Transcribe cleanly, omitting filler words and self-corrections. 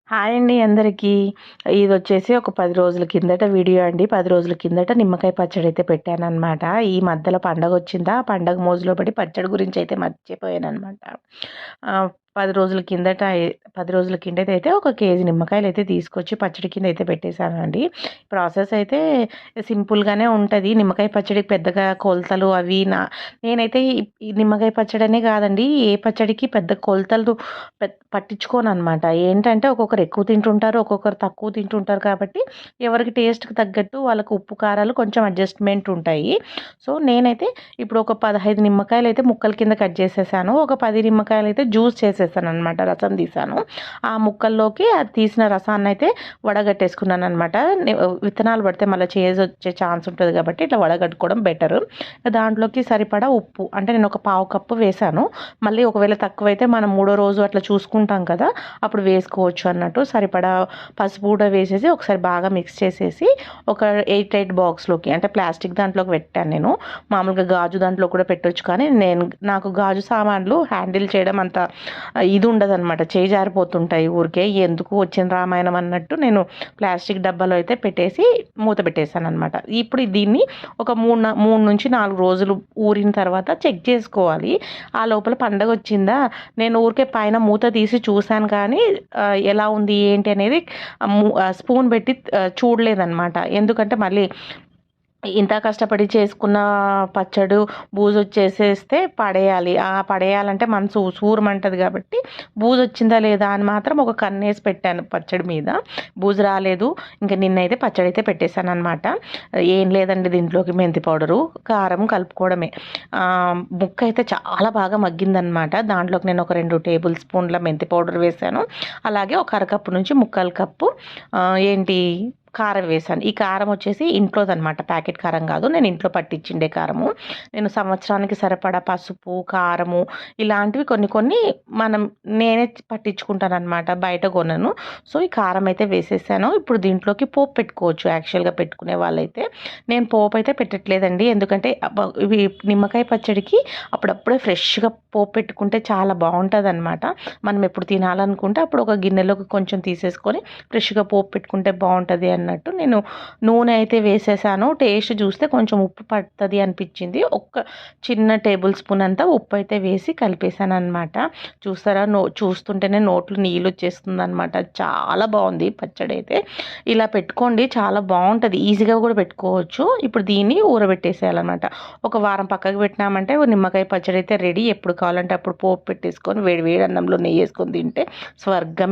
Hi అండి అందరికీ. ఇదొచ్చేసి ఒక 10 రోజుల కిందట వీడియో అండి. 10 రోజుల కిందట నిమ్మకాయ పచ్చడైతే పెట్టాననమాట. ఈ మధ్యలో పండగొచ్చిందా, ఆ పండగ మోజులో పడి పచ్చడి గురించయితే మర్చిపోయాననమాట. 10 రోజుల కిందట 10 రోజుల కిందటైతే ఒక కేజీ నిమ్మకాయలైతే తీసుకొచ్చి పచ్చడి కిందైతే పెట్టేశానండి. ప్రాసెస్ అయితే సింపుల్‌గానే ఉంటది. నిమ్మకాయ పచ్చడికి పెద్దగా కొలతలు అవి నేనైతే ఈ నిమ్మకాయ పచ్చడనే కాదండి, ఏ పచ్చడికి పెద్ద కొలతలు పట్టించుకోననమాట. ఏంటంటే ఒక్కొక్కరు ఎక్కువ తింటుంటారు, ఒక్కొక్కరు తక్కువ తింటుంటారు కాబట్టి ఎవరికి టేస్ట్‌కి తగ్గట్టు వాళ్ళకి ఉప్పు, కారాలు కొంచెం అడ్జస్ట్‌మెంట్ ఉంటాయి. సో, నేనైతే ఇప్పుడు ఒక 15 నిమ్మకాయలైతే ముక్కల కింద కట్ చేసేసాను. ఒక 10 నిమ్మకాయలైతే జ్యూస్ చేసేసాననమాట. రసం తీసాను. ఆ ముక్కల్లోకి అది తీసిన రసాన్నయితే వడగట్టేసుకున్నాననమాట. విత్తనాలు పడితే మళ్ళీ చేదొచ్చే ఛాన్స్ ఉంటది కాబట్టి ఇట్లా వడగట్టుకోవడం బెటరు. దాంట్లోకి సరిపడా ఉప్పు అంటే నేను ఒక పావు కప్పు వేశాను. మళ్ళీ ఒకవేళ తక్కువైతే మనం మూడో రోజు అట్లా చూసుకుంటాం కదా, అప్పుడు వేసుకోవచ్చు అన్నట్టు. సరిపడా పసుపు కూడా వేసేసి ఒకసారి బాగా మిక్స్ చేసేసి ఒక ఎయిట్ ఎయిట్ బాక్స్లోకి అంటే ప్లాస్టిక్ దాంట్లోకి పెట్టాను నేను. మామూలుగా గాజు దాంట్లో కూడా పెట్టొచ్చు, కానీ నాకు గాజు సామాన్లు హ్యాండిల్ చేయడం అంత ఇది ఉండదన్నమాట. చేయి జారిపోతుంటాయి ఊరికే, ఎందుకు వచ్చిన రామాయణం అన్నట్టు నేను ప్లాస్టిక్ డబ్బాలో అయితే పెట్టేసి మూత పెట్టేశాను అనమాట. ఇప్పుడు దీన్ని ఒక 3 నుంచి 4 రోజులు ఊరిన తర్వాత చెక్ చేసుకోవాలి. ఆ లోపల పండగ వచ్చిందా, నేను ఊరికే పైన మూత తీసి చూశాను కానీ ఎలా ఉంది ఏంటి అనేది స్పూన్ పెట్టి చూడలేదన్నమాట. ఎందుకంటే మళ్ళీ ఇంత కష్టపడి చేసుకున్న పచ్చడు బూజొచ్చేసేస్తే పడేయాలి. పడేయాలంటే మనసు సూరమంటది కాబట్టి బూజొచ్చిందా లేదా అని మాత్రం ఒక కన్నేసి పెట్టాను పచ్చడి మీద. బూజు రాలేదు. ఇంక నిన్నైతే పచ్చడైతే పెట్టేశాననమాట. ఏం లేదండి, దీంట్లోకి మెంతి పౌడరు, కారం కలుపుకోవడమే. ముక్క అయితే చాలా బాగా మగ్గిందనమాట. దాంట్లోకి నేను ఒక 2 టేబుల్ స్పూన్ల మెంతి పౌడర్ వేశాను. అలాగే ఒక అరకప్పు నుంచి ముక్కాలు కప్పు కారం వేశాను. ఈ కారం వచ్చేసి ఇంట్లోదనమాట, ప్యాకెట్ కారం కాదు. నేను ఇంట్లో పట్టించిండే కారము. నేను సంవత్సరానికి సరిపడా పసుపు, కారము ఇలాంటివి కొన్ని నేనే పట్టించుకుంటానన్నమాట, బయట కొనను. సో, ఈ కారం అయితే వేసేసాను. ఇప్పుడు దీంట్లోకి పోపు పెట్టుకోవచ్చు యాక్చువల్గా పెట్టుకునే వాళ్ళైతే. నేను పోపు అయితే పెట్టట్లేదండి, ఎందుకంటే ఇవి నిమ్మకాయ పచ్చడికి అప్పుడప్పుడే ఫ్రెష్గా పోపు పెట్టుకుంటే చాలా బాగుంటుందన్నమాట. మనం ఎప్పుడు తినాలనుకుంటే అప్పుడు ఒక గిన్నెలోకి కొంచెం తీసేసుకొని ఫ్రెష్గా పోపు పెట్టుకుంటే బాగుంటుంది అన్నట్టు నేను నూనె అయితే వేసేసాను. టేస్ట్ చూస్తే కొంచెం ఉప్పు పడుతుంది అనిపించింది. ఒక చిన్న టేబుల్ స్పూన్ అంతా ఉప్పు అయితే వేసి కలిపేసాను అనమాట. చూస్తారా, చూస్తుంటేనే నోట్లో నీళ్ళు వచ్చేస్తుంది అనమాట. చాలా బాగుంది పచ్చడి అయితే. ఇలా పెట్టుకోండి, చాలా బాగుంటుంది. ఈజీగా కూడా పెట్టుకోవచ్చు. ఇప్పుడు దీన్ని ఊరబెట్టేసేయాలన్నమాట. ఒక వారం పక్కకు పెట్టినామంటే నిమ్మకాయ పచ్చడి అయితే రెడీ. ఎప్పుడు కావాలంటే అప్పుడు పోపు పెట్టేసుకొని వేడి వేడి అన్నంలో నెయ్యి వేసుకొని తింటే స్వర్గమే.